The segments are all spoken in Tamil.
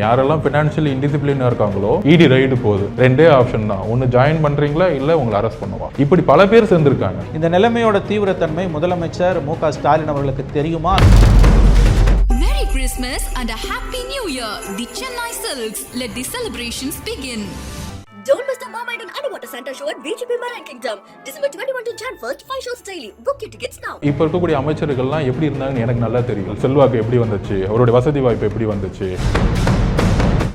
யாரெல்லாம் ஃபினான்ஷியலி இன்டிசிப்ளினாக இருக்காங்களோ இடி ரைடு போகுது. ரெண்டே ஆப்ஷன் தான், ஒன்று ஜாயின் பண்ணுறீங்களா இல்லை உங்களை அரெஸ்ட் பண்ணுவா. இப்படி பல பேர் சேர்ந்துருக்காங்க. இந்த நிலைமையோட தீவிரத்தன்மை முதலமைச்சர் மு.க. ஸ்டாலின் அவர்களுக்கு தெரியுமா? Merry Christmas and a Happy New Year. The Chennai Silks. Let the celebrations begin. Don't miss the Mermaid and Underwater Santa show at VGP Marine Kingdom. December 21 to Jan 1st, 5 shows daily. Book your tickets now. இப்போ இருக்கக்கூடிய அமைச்சர்கள்லாம் எப்படி இருந்தாங்கன்னு எனக்கு நல்லா தெரியும். செல்வாக்கு எப்படி வந்துச்சு, அவருடைய வசதி வாய்ப்பு எப்படி வந்துச்சு.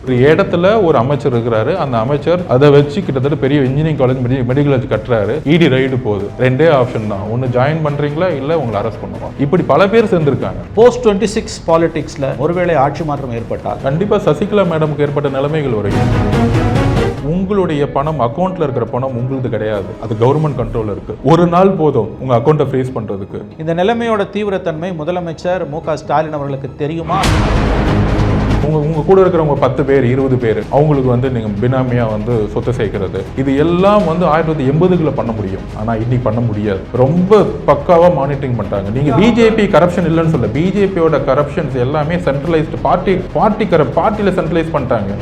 ஒரு இடத்துல ஒரு அமைச்சர் இருக்கிறாரு, அந்த அமைச்சர் அதை வச்சு கிட்டத்தட்ட பெரிய இன்ஜினியரிங் காலேஜ் மெடிக்கல் காலேஜ் கட்டுறாரு. இடி ரைடு போகுது. ரெண்டே ஆப்ஷன் தான், ஒன்று ஜாயின் பண்றீங்களா இல்லை உங்களை அரெஸ்ட் பண்ணுவா. இப்படி பல பேர் சேர்ந்துருக்காங்க. போஸ்ட் 26 பாலிடிக்ஸ்ல ஒருவேளை ஆட்சி மாற்றம் ஏற்பட்டால் கண்டிப்பா சசிகலா மேடமுக்கு ஏற்பட்ட நிலைமைகள் வரும். உங்களுடைய பணம் அக்கௌண்ட்ல இருக்கிற பணம் உங்களுக்கு கிடையாது, அது கவர்மெண்ட் கண்ட்ரோல்ல இருக்கு. ஒரு நாள் போதும் உங்க அக்கௌண்ட்டை ஃப்ரீஸ் பண்றதுக்கு. இந்த நிலைமையோட தீவிரத்தன்மை முதலமைச்சர் மு.க. ஸ்டாலின் அவர்களுக்கு தெரியுமா? உங்க கூட இருக்கிறவங்க 10 பேர் 20 பேர் அவங்களுக்கு நீங்க பினாமியா சொத்து சேர்க்கிறது, இது எல்லாம் 1980களில் பண்ண முடியும். ஆனா இன்னைக்கு பண்ண முடியாது. ரொம்ப பக்காவா மானிட்டரிங் பண்றாங்க. நீங்க பிஜேபி கரப்ஷன் இல்லைன்னு சொல்ல, பிஜேபியோட கரப்ஷன்ஸ் எல்லாமே சென்ட்ரலைஸ்டு பார்ட்டியில சென்ட்ரலைஸ் பண்ணிட்டாங்க.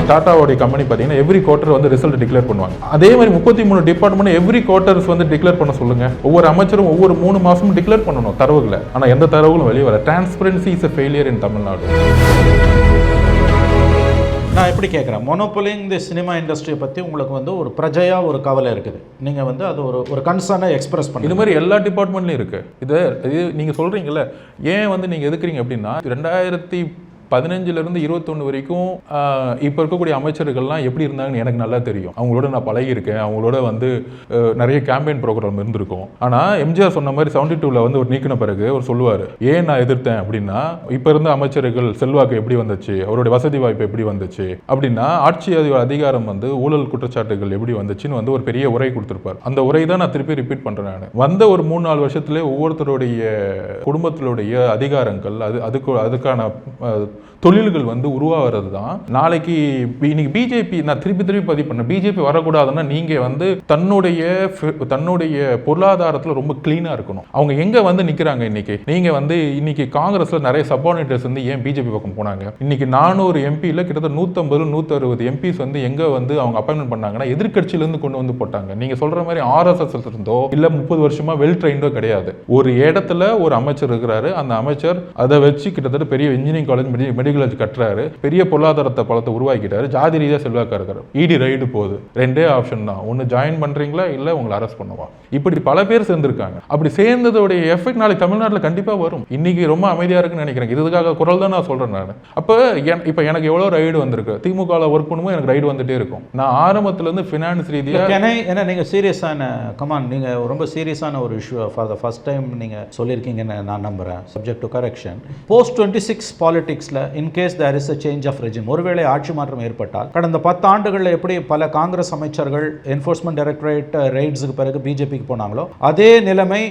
டாட்டாவோடைய கம்பெனி பார்த்தீங்கன்னா எவ்ரி குவார்டர் ரிசல்ட் டிக்ளேர் பண்ணுவாங்க. அதே மாதிரி 33 டிபார்ட்மெண்ட் எவ்ரி குவார்டர்ஸ் டிக்ளேர் பண்ண சொல்லுங்க. ஒவ்வொரு அமைச்சரும் ஒவ்வொரு 3 மாசமும் டிக்ளேர் பண்ணணும் தரவுகளை. ஆனா எந்த தரவுகளும் வெளியே வர. டிரான்ஸ்பரன்சி இஸ் எ ஃபெயிலியர் இன் தமிழ்நாடு. நான் எப்படி கேட்குறேன், மொனோபோலிங் தி சினிமா இண்டஸ்ட்ரியை பற்றி உங்களுக்கு ஒரு பிரஜையா ஒரு கவலை இருக்குது. நீங்கள் அது ஒரு கன்சர்னை எக்ஸ்பிரஸ் பண்ணி இது மாதிரி எல்லா டிபார்ட்மெண்ட்லையும் இருக்கு. இது நீங்கள் சொல்கிறீங்கல்ல, ஏன் நீங்கள் எதுக்குறீங்க அப்படின்னா 2015 21 வரைக்கும் இப்போ இருக்கக்கூடிய அமைச்சர்கள்லாம் எப்படி இருந்தாங்கன்னு எனக்கு நல்லா தெரியும். அவங்களோட நான் பழகியிருக்கேன். அவங்களோட நிறைய கேம்பெயின் ப்ரோக்ராம் இருந்திருக்கும். ஆனால் எம்ஜிஆர் சொன்ன மாதிரி 72ல் ஒரு நீக்கின பிறகு அவர் சொல்லுவார், ஏன் நான் எதிர்த்தேன் அப்படின்னா, இப்போ இருந்த அமைச்சர்கள் செல்வாக்கு எப்படி வந்துச்சு, அவருடைய வசதி வாய்ப்பு எப்படி வந்துச்சு அப்படின்னா, ஆட்சி அதிகாரம் ஊழல் குற்றச்சாட்டுகள் எப்படி வந்துச்சுன்னு ஒரு பெரிய உரை கொடுத்துருப்பார். அந்த உரை தான் நான் திருப்பி ரிப்பீட் பண்ணுறேன். நான் வந்த ஒரு 3-4 வருஷத்துல ஒவ்வொருத்தருடைய குடும்பத்தினுடைய அதிகாரங்கள் அதுக்கான தொழில்கள் உருவாகிறது தான். நாளைக்கு இன்னைக்கு பிஜேபி, நான் திருப்பி பதிவு பண்ண, பிஜேபி வரக்கூடாதுன்னா நீங்க தன்னுடைய பொருளாதாரத்தில் ரொம்ப கிளீனா இருக்கணும். அவங்க எங்க நிக்கிறாங்க இன்னைக்கு? நீங்க இன்னைக்கு காங்கிரஸ்ல நிறைய சப்பார்டினேட்டர்ஸ் ஏன் பிஜேபி பக்கம் போனாங்க? இன்னைக்கு 400 எம்பியில் கிட்டத்தட்ட 150-160 எம்பிஸ் எங்க அவங்க அப்பாயின்மெண்ட் பண்ணாங்கன்னா எதிர்கட்சியில இருந்து கொண்டு போட்டாங்க. நீங்க சொல்ற மாதிரி RSS இருந்தோ இல்ல 30 வருஷமா வெல் ட்ரெயின்டோ கிடையாது. ஒரு இடத்துல ஒரு அமைச்சர் இருக்கிறாரு, அந்த அமைச்சர் அதை வச்சு கிட்டத்தட்ட பெரிய இன்ஜினியரிங் காலேஜ் மெடிக்கல் காலேஜ் கட்டுறாரு, பெரிய பொருளாதாரத்தை பலத்தை உருவாக்கிட்டாரு, ஜாதி ரீதியா செல்வாக்கா இருக்காரு. இடி ரைடு போகுது. ரெண்டே ஆப்ஷன் தான், ஒன்று ஜாயின் பண்றீங்களா இல்லை உங்களை அரெஸ்ட் பண்ணுவா. இப்படி பல பேர் சேர்ந்துருக்காங்க. அப்படி சேர்ந்ததோடைய எஃபெக்ட் நாளைக்கு தமிழ்நாட்டில் கண்டிப்பா வரும். இன்னைக்கு ரொம்ப அமைதியா இருக்குன்னு நினைக்கிறேன். இதுக்காக குரல் தான் நான் சொல்றேன். நான் அப்போ இப்போ எனக்கு எவ்வளோ ரைடு வந்திருக்கு, திமுக ஒர்க் பண்ணும்போது எனக்கு ரைடு வந்துட்டே இருக்கும். நான் ஆரம்பத்துல இருந்து ஃபினான்ஸ் ரீதியா ஏன்னா நீங்க சீரியஸான நீங்க ரொம்ப சீரியஸான ஒரு issue for the first time நீங்க சொல்லியிருக்கீங்கன்னு நான் நம்புறேன். Subject to correction. போஸ்ட் 26 பாலிடிக்ஸ்ல in case there is a change of regime, ஒருவேளை ஆட்சி மாற்றம் ஏற்பட்டால், கடந்த 10 ஆண்டுகளில் எப்படி பல காங்கிரஸ் அமைச்சர்கள் என்ஃபோர்ஸ்மெண்ட் டைரக்டரேட் ரெய்ட்ஸுக்கு பிறகு பிஜேபிக்கு போனாங்களோ, அதே நிலைமை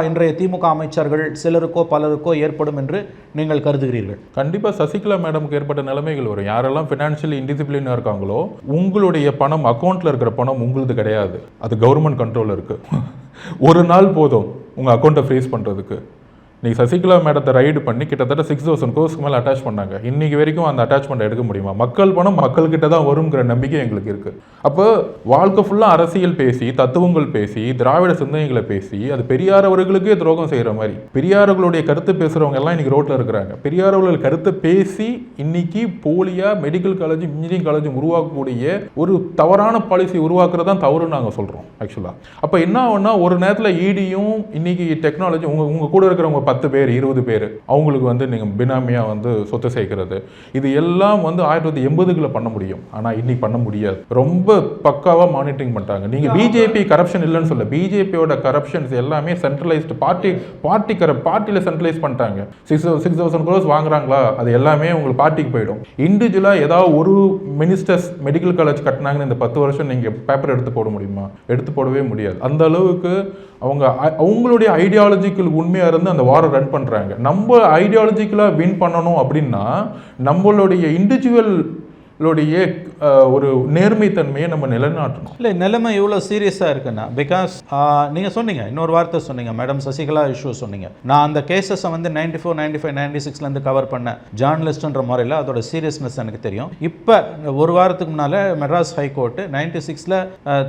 இன்றைய திமுக அமைச்சர்கள் சிலருக்கோ பலருக்கோ ஏற்படும் என்று நீங்கள் கருதுகிறீர்கள்? கண்டிப்பா சசிகலா மேடமுக்கு ஏற்பட்ட நிலைமைகள் வரும். யாரெல்லாம் ஃபினான்ஷியலி இன்டிசிப்ளினாக இருக்காங்களோ, உங்களுடைய பணம் அக்கௌண்ட்ல இருக்கிற பணம் உங்களுக்கு கிடையாது, அது கவர்மெண்ட் கண்ட்ரோல்ல இருக்கு. ஒரு நாள் போதும் உங்க அக்கௌண்ட்டை ஃப்ரீஸ் பண்றதுக்கு. நீ சசிகலா மேடத்தை ரைடு பண்ணி கிட்டத்தட்ட 6000 கோர்ஸ்க்கு மேலே அட்டாச் பண்ணாங்க. இன்னைக்கு வரைக்கும் அந்த அட்டாச்மெண்ட் எடுக்க முடியுமா? மக்கள் பணம் மக்கள்கிட்ட தான் வருங்கிற நம்பிக்கை எங்களுக்கு இருக்கு. அப்போ வாழ்க்கை ஃபுல்லாக அரசியல் பேசி, தத்துவங்கள் பேசி, திராவிட சிந்தனைகளை பேசி, அது பெரியார் அவர்களுக்கே துரோகம் செய்கிற மாதிரி, பெரியார்களுடைய கருத்து பேசுகிறவங்க எல்லாம் இன்னைக்கு ரோட்டில் இருக்கிறாங்க. பெரியார் அவர்கள் கருத்தை பேசி இன்னைக்கு போலியா மெடிக்கல் காலேஜ் இன்ஜினியரிங் காலேஜ் உருவாக்கக்கூடிய ஒரு தவறான பாலிசி உருவாக்குறது தான் தவறுன்னு நாங்கள் சொல்கிறோம் ஆக்சுவலாக. அப்போ என்ன ஆகும்னா, ஒரு நேரத்தில் ஈடியும் இன்னைக்கு டெக்னாலஜி உங்கள் கூட இருக்கிறவங்க 10 பேர் 20 பேர் அவங்களுக்கு நீங்க பினாமியா சொத்து சேர்க்கிறது, இது எல்லாம் 1980களில் பண்ண முடியும். ஆனா இன்னைக்கு பண்ண முடியாது. ரொம்ப பக்காவா மானிட்டரிங் பண்றாங்க. நீங்க பிஜேபி கரப்ஷன் இல்லைன்னு சொல்ல, பிஜேபியோட கரப்ஷன்ஸ் எல்லாமே சென்ட்ரலைஸ்டு பார்ட்டியில சென்ட்ரலைஸ் பண்ணிட்டாங்க. 6000 crores வாங்குறாங்களா, அது எல்லாமே உங்களுக்கு பார்ட்டிக்கு போயிடும். இண்டிவிஜுவலா ஏதாவது ஒரு மினிஸ்டர்ஸ் மெடிக்கல் காலேஜ் கட்டினாங்கன்னு இந்த 10 வருஷம் நீங்க பேப்பர் எடுத்து போட முடியுமா? எடுத்து போடவே முடியாது. அந்த அளவுக்கு அவங்களுடைய ஐடியாலஜிக்கல் உண்மையா இருந்து அந்த வாரை ரன் பண்றாங்க. நம்ம ஐடியாலஜிக்கலா வின் பண்ணணும் அப்படின்னா நம்மளுடைய இண்டிவிஜுவல் ஒரு நேர்மைத்தன்மையை நம்ம நிலைநாட்டணும். இல்லை, நிலைமை இவ்வளோ சீரியஸாக இருக்குன்னா பிகாஸ் நீங்கள் சொன்னீங்க, இன்னொரு வார்த்தை சொன்னீங்க, மேடம் சசிகலா இஷ்யூ சொன்னீங்க. நான் அந்த கேசஸை வந்து 94, 95, 96 கவர் பண்ண ஜேர்னலிஸ்ட்ன்ற முறையில் அதோட சீரியஸ்னஸ் எனக்கு தெரியும். இப்போ ஒரு வாரத்துக்கு முன்னால் மெட்ராஸ் ஹைகோர்ட்டு 96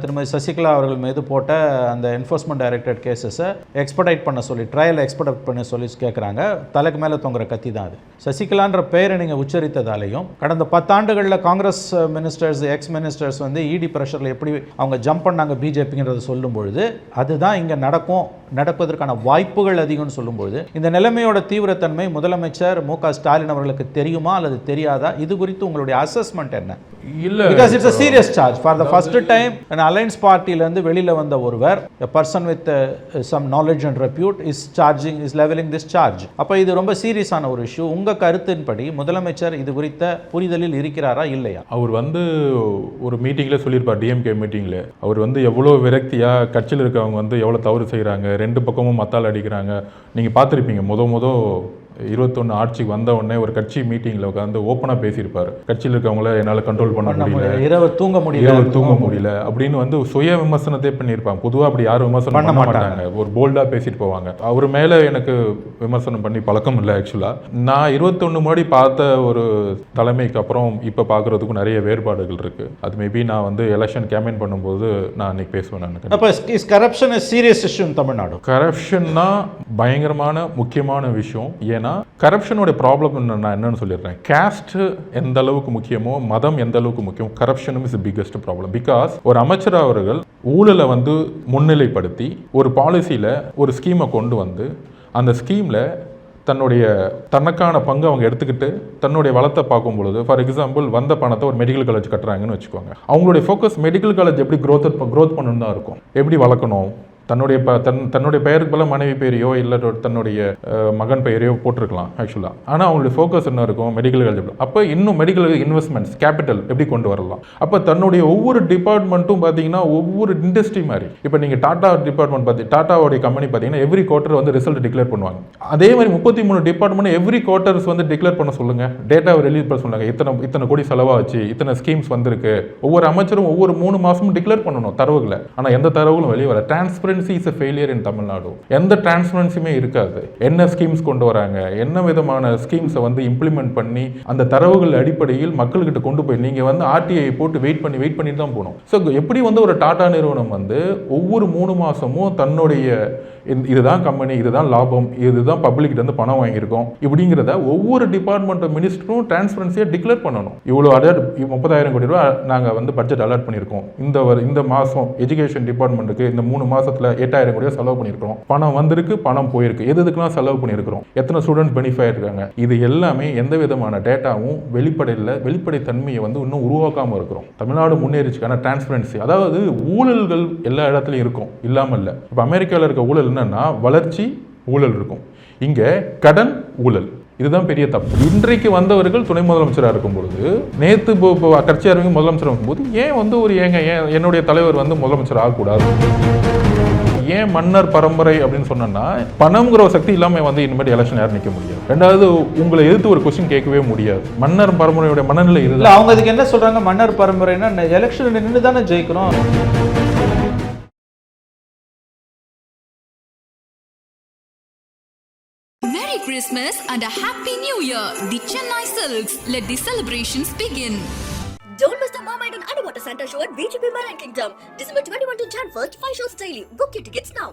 திருமதி சசிகலா அவர்கள் மீது போட்ட அந்த என்ஃபோர்ஸ்மெண்ட் டைரக்டரேட் கேசஸை எக்ஸ்பர்டைட் பண்ண சொல்லி, ட்ரையல் எக்ஸ்பர்டைட் பண்ண சொல்லி கேட்குறாங்க. தலைக்கு மேலே தொங்குற கத்தி தான் அது. சசிகலான்ற பெயரை நீங்கள் உச்சரித்ததாலையும் கடந்த 10 ஆண்டுகளில் காங்கிரஸ் மினிஸ்டர்ஸ், எக்ஸ் மினிஸ்டர்ஸ் வந்து இடி ப்ரெஷரில் எப்படி அவங்க ஜம்ப் பண்ணாங்க பிஜேபிங்கிறத சொல்லும் பொழுது அதுதான் இங்கே நடப்பதற்கான வாய்ப்புகள் அதிகம்னு சொல்லும்பொழுது இந்த நிலைமையோட தீவிரத்தன்மை முதலமைச்சர் மு.க. ஸ்டாலின் அவர்களுக்கு தெரியுமா அல்லது தெரியாதா? இது குறித்து உங்களுடைய அசஸ்மெண்ட் என்ன? இல்ல, because it's a serious charge for the first time an alliance பார்ட்டில இருந்து வெளியில வந்த ஒருவர், a person with some knowledge and repute is leveling this charge. அப்ப இது ரொம்ப சீரியஸான ஒரு இஷ்யூ. உங்க கருத்தின்படி முதலமைச்சர் இது குறித்த புரிதலில் இருக்கிறாரா இல்லையா? அவர் வந்து ஒரு மீட்டிங்ல சொல்லியிருப்பார், டிஎம்கே மீட்டிங்ல அவர் வந்து எவ்வளோ விரக்தியா கட்சியில் இருக்கவங்க வந்து எவ்வளோ தவறு செய்கிறாங்க, 2 பக்கமும் மத்தால் அடிக்கிறாங்க. நீங்கள் பார்த்துருப்பீங்க, முத 21 ஆட்சிக்கு வந்த உடனே ஒரு கட்சி மீட்டிங்கில் உட்காந்து ஓப்பனாக பேசியிருப்பார். கட்சியில் இருக்கவங்கள என்னால் கண்ட்ரோல் பண்ண முடியல, இரவு தூங்க முடியல அப்படின்னு வந்து சுய விமர்சனத்தை பண்ணியிருப்பாங்க. பொதுவாக அப்படி யாரும் விமர்சனம் பண்ண மாட்டாங்க, ஒரு போல்டாக பேசிட்டு போவாங்க. அவர் மேலே எனக்கு விமர்சனம் பண்ணி பழக்கம் இல்லை. ஆக்சுவலாக நான் 21 முன்னாடி பார்த்த ஒரு தலைமைக்கு அப்புறம் இப்போ பார்க்குறதுக்கும் நிறைய வேறுபாடுகள் இருக்குது. அது மேபி நான் வந்து எலெக்ஷன் கேம்பெயின் பண்ணும்போது நான் அன்னைக்கு பேசுவேன். எனக்கு அப்போ corruption is serious issue in Tamil Nadu. கரப்ஷன்னா பயங்கரமான முக்கியமான விஷயம். ஏன்னா கரப்ஷனோட ப்ராப்ளம் நான் என்னன்னு சொல்லிடுறேன். கேஸ்ட் எந்த அளவுக்கு முக்கியமோ, மதம் எந்த அளவுக்கு முக்கியம், கரப்ஷனும் is the biggest problem. Because ஒரு அமைச்சர் அவர்கள் ஊழலை வந்து முன்னிலைப்படுத்தி ஒரு பாலிசியில் ஒரு ஸ்கீமை கொண்டு வந்து அந்த ஸ்கீமில் தனக்கான பங்கு அவங்க எடுத்துக்கிட்டு தன்னுடைய வளத்தை பார்க்கும் பொழுது, ஃபார் எக்ஸாம்பிள் வந்த பணத்தை ஒரு மெடிக்கல் காலேஜ் கட்டுறாங்கன்னு வச்சுக்கோங்க. அவங்களுடைய ஃபோக்கஸ் மெடிக்கல் காலேஜ் எப்படி க்ரோத் பண்ணணும் தான் இருக்கும், எப்படி வளர்க்கணும். தன்னுடைய பெயருக்கு போல மனைவி பெயரையோ இல்லை தன்னுடைய மகன் பெயரையோ போட்டிருக்கலாம் ஆக்சுவலாக. ஆனால் அவங்களுடைய ஃபோக்கஸ் என்ன இருக்கும், மெடிக்கல் காலேஜ். அப்போ இன்னும் மெடிக்கல் இன்வெஸ்ட்மெண்ட்ஸ், கேபிட்டல் எப்படி கொண்டு வரலாம். அப்போ தன்னுடைய ஒவ்வொரு டிபார்ட்மெண்ட்டும் பார்த்தீங்கன்னா ஒவ்வொரு இண்டஸ்ட்ரி மாதிரி. இப்போ நீங்கள் டாடா டிபார்ட்மெண்ட் டாட்டாவுடைய கம்பெனி பார்த்தீங்கன்னா எவ்ரி குவார்ட்டர் வந்து ரிசல்ட் டிக்ளேர் பண்ணுவாங்க. அதே மாதிரி 33 டிபார்ட்மெண்ட் எவ்ரி குவார்ட்டர்ஸ் வந்து டிக்ளேர் பண்ண சொல்லுங்க, டேட்டாவை ரிலீஸ் பண்ண சொல்லுங்க. இத்தனை கோடி செலவாச்சு, இத்தனை ஸ்கீம்ஸ் வந்திருக்கு. ஒவ்வொரு அமைச்சரும் ஒவ்வொரு 3 மாதமும் டிக்ளேர் பண்ணணும் தரவுகளை. ஆனால் எந்த தரவுகளும் வெளியே வர. Transparency is a failure in Tamil Nadu. எந்த டிரான்ஸ்பரன்சியுமே இருக்காது. என்ன ஸ்கீம்ஸ் கொண்டு வராங்க, என்ன விதமான ஸ்கீம்ஸை வந்து இம்ப்ளிமெண்ட் பண்ணி அந்த தரவுகள் அடிப்படையில் மக்கள்கிட்ட கொண்டு போய் நீங்கள் வந்து ஆர்டிஐ போட்டு வெயிட் பண்ணி தான் போகணும். ஸோ எப்படி வந்து ஒரு டாடா நிறுவனம் வந்து ஒவ்வொரு 3 மாதமும் தன்னுடைய இதுதான் கம்பெனி, இதுதான் லாபம், இதுதான் பப்ளிக்கிட்ட இருந்து பணம் வாங்கியிருக்கோம் இப்படிங்கிறத ஒவ்வொரு டிபார்ட்மெண்ட் மினிஸ்டரும் டிரான்ஸ்பரன்சியாக டிக்ளேர் பண்ணணும். இவ்வளோ 30,000 கோடி ரூபா நாங்கள் வந்து பட்ஜெட் அலாட் பண்ணியிருக்கோம், இந்த மாதம் எஜுகேஷன் டிபார்ட்மெண்ட்டுக்கு இந்த 3 மாதத்தில் 8,000 கோடி செலவு பண்ணியிருக்கிறோம், பணம் வந்திருக்கு, பணம் போயிருக்கு, எதுக்கெல்லாம் செலவு பண்ணியிருக்கிறோம், எத்தனை ஸ்டூடெண்ட் பெனிஃபிட் ஆயிருக்காங்க. இது எல்லாமே எந்த விதமான டேட்டாவும் வெளிப்படைத்தன்மையை வந்து இன்னும் உருவாக்காமல் இருக்கிறோம். தமிழ்நாடு முன்னேறிச்சுக்கான டிரான்ஸ்பரன்சி, அதாவது ஊழல்கள் எல்லா இடத்துலையும் இருக்கும், இல்லாமல் இல்லை. இப்போ அமெரிக்காவில் இருக்க ஊழல் என்னன்னா வளர்ச்சி ஊழல் இருக்கும், இங்கே கடன் ஊழல். இதுதான் பெரிய தப்பு. இன்றைக்கு வந்தவர்கள் துணை முதலமைச்சராக இருக்கும் பொழுது, நேற்று கட்சியார் முதலமைச்சர் இருக்கும்போது ஏன் வந்து ஏன் என்னுடைய தலைவர் வந்து முதலமைச்சர் ஆகக்கூடாது? ஏன் மன்னர் பரம்பரை அப்படின்னு சொன்னா, பணம்ங்கிற ஒரு சக்தி இல்லாமல் வந்து இனிமேல் எலெக்ஷன் யாரும் நிற்க முடியாது. ரெண்டாவது, உங்களை எதிர்த்து ஒரு கொஸ்டின் கேட்கவே முடியாது. மன்னர் பரம்பரையோட மனநிலை இல்லை. அவங்க அதுக்கு என்ன சொல்றாங்க, மன்னர் பரம்பரைன்னா எலெக்ஷன் நின்று தானே ஜெயிக்கிறோம். Merry Christmas and a Happy New Year! The Chennai Silks. Let the celebrations begin. Don't miss the Mermaid and Underwater Santa show at VGP Marine Kingdom, December 21 to Jan 1st, 5 shows daily. Book your tickets now.